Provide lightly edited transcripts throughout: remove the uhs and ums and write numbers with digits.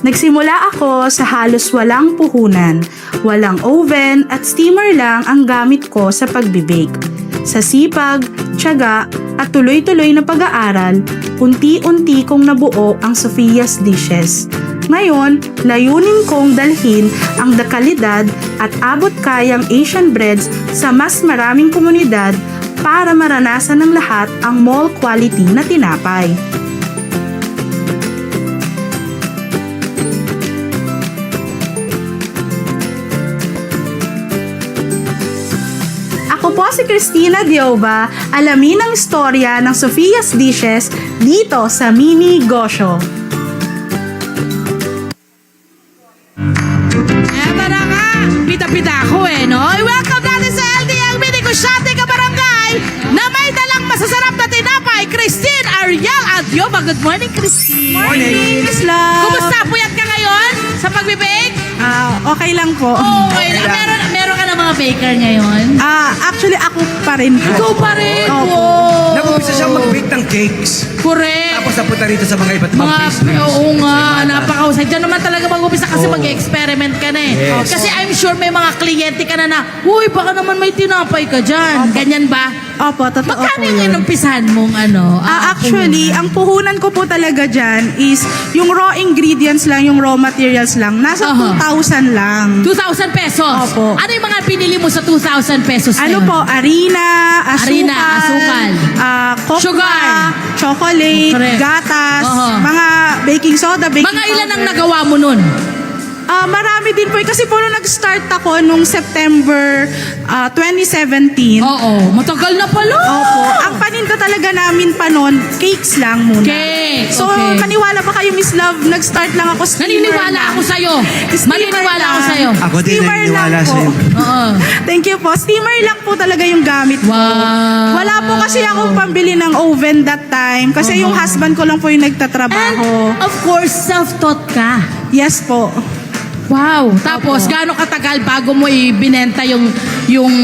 Nagsimula ako sa halos walang puhunan, walang oven at steamer lang ang gamit ko sa pagbe-bake. Sa sipag, tiyaga at tuloy-tuloy na pag-aaral, unti-unti kong nabuo ang Sophia's Dishes. Ngayon, layunin kong dalhin ang dekalidad at abot-kayang Asian breads sa mas maraming komunidad para maranasan ng lahat ang mall quality na tinapay. Ako po si Cristina Dioba, alamin ang istorya ng Sophia's Dishes dito sa Mini Gosyo. Eto na nga, pita-pita ako no? Welcome natin sa LDL Mini Gosyate Kabarangay na may dalang masasarap na tinapay, Christine, Ariel, at Dioba. Good morning, Christine. Morning, Miss Love! Kumusta? Puyat ka ngayon sa pag-bake? Okay lang po. Okay. Meron ka na mga baker ngayon? Actually, ako pa rin po. Ikaw pa rin. Opo. Wow. Nag-umpisa siyang mag-bake ng cakes. Correct. Tapos napunta rito sa mga iba't ibang business. Oo nga, napakahusay. Diyan naman talaga mag-upisa kasi mag-experiment ka na eh. Yes. Kasi I'm sure may mga kliyente ka na uy, baka naman may tinapay ka dyan. Ganyan ba? Opo, totoo Magkano po yung yun. inumpisahan mong Actually, ang puhunan ko po talaga dyan is yung raw ingredients lang, yung raw materials lang. Nasa 2,000 lang. 2,000 pesos? Opo. Ano yung mga pinili mo sa 2,000 pesos Ano ngayon? po, harina, asukal, cocoa, Sugar. chocolate, Correct. gatas, Oho. mga baking soda, baking Mga ilan ang powder. nagawa mo nun? Marami din po. Kasi po nung nag-start ako nung September 2017. Oo, matagal na pala. Opo. Ang paninda talaga namin pa noon, cakes lang muna. Cake, So, okay. maniwala ba kayo, Miss Love? Nag-start lang ako steamer Naniniwala lang. ako sa'yo. Steamer Maniniwala ako lang. sa'yo. Ako din Steamer naniniwala lang po. sa'yo. Oo. Thank you po. Steamer lang po talaga yung gamit ko. Wow. Wala po kasi akong pambili ng oven that time. Kasi yung husband ko lang po yung nagtatrabaho. And of course, self-taught ka. Yes po. Wow. Tapos, gaano katagal bago mo ibinenta yung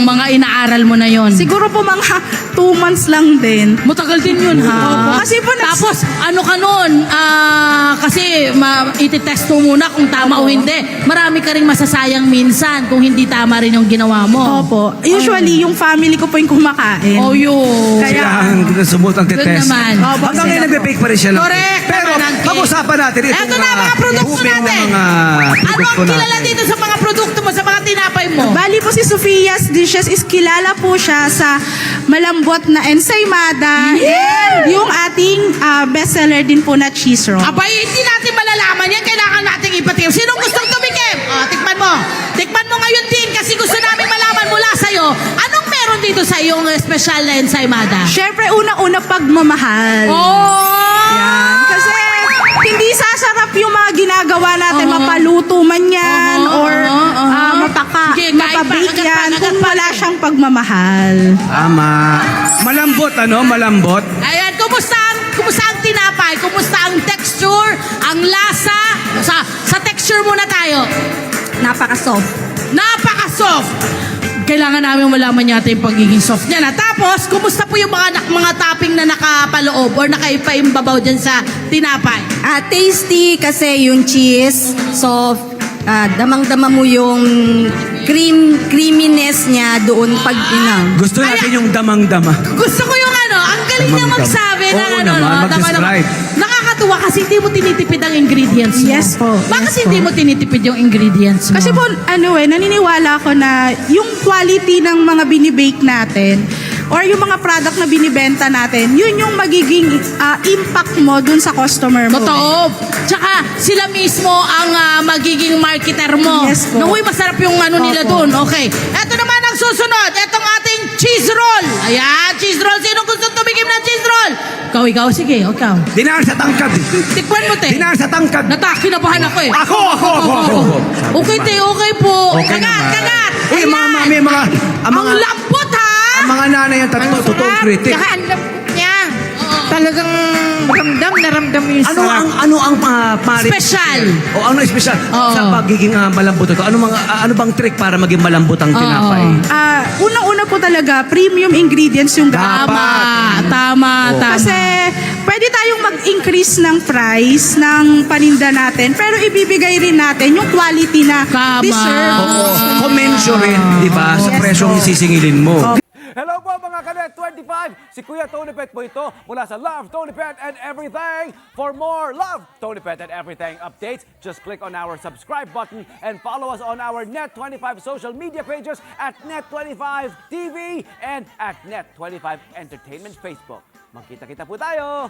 mga inaaral mo na yon? Siguro po mga 2 months lang din. Matagal din yun, ha? Opo, kasi po Tapos, ano ka nun? Kasi, ititest mo muna kung tama o hindi. Marami ka rin masasayang minsan kung hindi tama rin yung ginawa mo. Opo. Usually, yung family ko po yung kumakain. Oh, yun. Sila Kaya, ang sumutang Good titest. naman. Opo, Hanggang ngayon sila po. nagbe-bake pa rin siya lang. Correct. Pero Naman ang cake. pag-usapan natin itong Eto na, mga produkto booming na natin. mga Ano produkto ang kilala natin. dito sa mga produkto mo, sa mga tinapay mo? Bali po si Sophia's Dishes is kilala po siya sa malambot na ensaymada and yung ating bestseller din po na cheese roll. Abay, hindi natin malalaman yan. Kailangan nating ipatikim. Sinong gustong tumikim? Tikman mo. Tikman mo ngayon din kasi gusto namin malaman mula sa'yo. Anong meron dito sa iyong special na ensaymada? Syempre, una-una pagmamahal. Oh! Yan. Kasi hindi sasarap yung mga ginagawa natin, mapaluto man yan, or Sige, mapabake agad pa, yan, agad kung pa. wala siyang pagmamahal. Tama. Malambot, ano? Malambot. Ayan, kumusta ang tinapay? Kumusta ang texture? Ang lasa? Sa texture muna tayo. Napaka-soft. Napaka-soft. Kailangan namin malaman yata yung pagiging soft niya na. Tapos, kumusta po yung mga topping na nakapaloob or nakaipaimbabaw dyan sa tinapay? Tasty kasi yung cheese. So, damang-dama mo yung creaminess niya doon pag inang. Gusto natin yung damang-dama. Gusto ko yung ang galing niya Damang-dama. magsabi na Oo naman, mag-describe. Nakakatuwa kasi hindi mo tinitipid ang ingredients mo. Yes po, Bakit yes hindi po. mo tinitipid yung ingredients mo? Kasi po, naniniwala ako na yung quality ng mga binibake natin or yung mga product na binibenta natin, yun yung magiging impact mo dun sa customer mo. Totoo. Tsaka sila mismo ang magiging marketer mo. Yes po. Uy, masarap yung nila Opo. dun. Okay. Eto naman ang susunod. Etong ating cheese roll. Ayan, cheese roll. Sino gusto tumikim ng cheese roll? Ikaw. Sige, ikaw. Dinaan sa tangkad. Tikman mo, te. Dinaan sa tangkad. Kinabahan ako eh. Ako. Okay, te. Okay po. Okay Kagat. Eh, mga Ayan. mami, mga... Ang lambot, ha? Ang mga nanay ang totoong critic. Tsaka ang lambot niya. Oo. Talagang ramdam na ramdam yung Ano sarap. ang pare? Special. O ano special? Oo. Sa pagiging malambot ito, ano bang trick para maging malambot ang tinapay? Unang-una po talaga, premium ingredients yung Tama. Tama. Kasi pwede tayong mag-increase ng price ng paninda natin, pero ibibigay rin natin yung quality na Tama. deserve. Oo. Commensurate, di ba? Sa presyong isisingilin mo. Hello po mga Kanet 25! Si Kuya Tony Pet po ito mula sa Love, Tony Pet and Everything. For more Love, Tony Pet and Everything updates, just click on our subscribe button and follow us on our Net25 social media pages at Net25 TV and at Net25 Entertainment Facebook. Magkita-kita po tayo!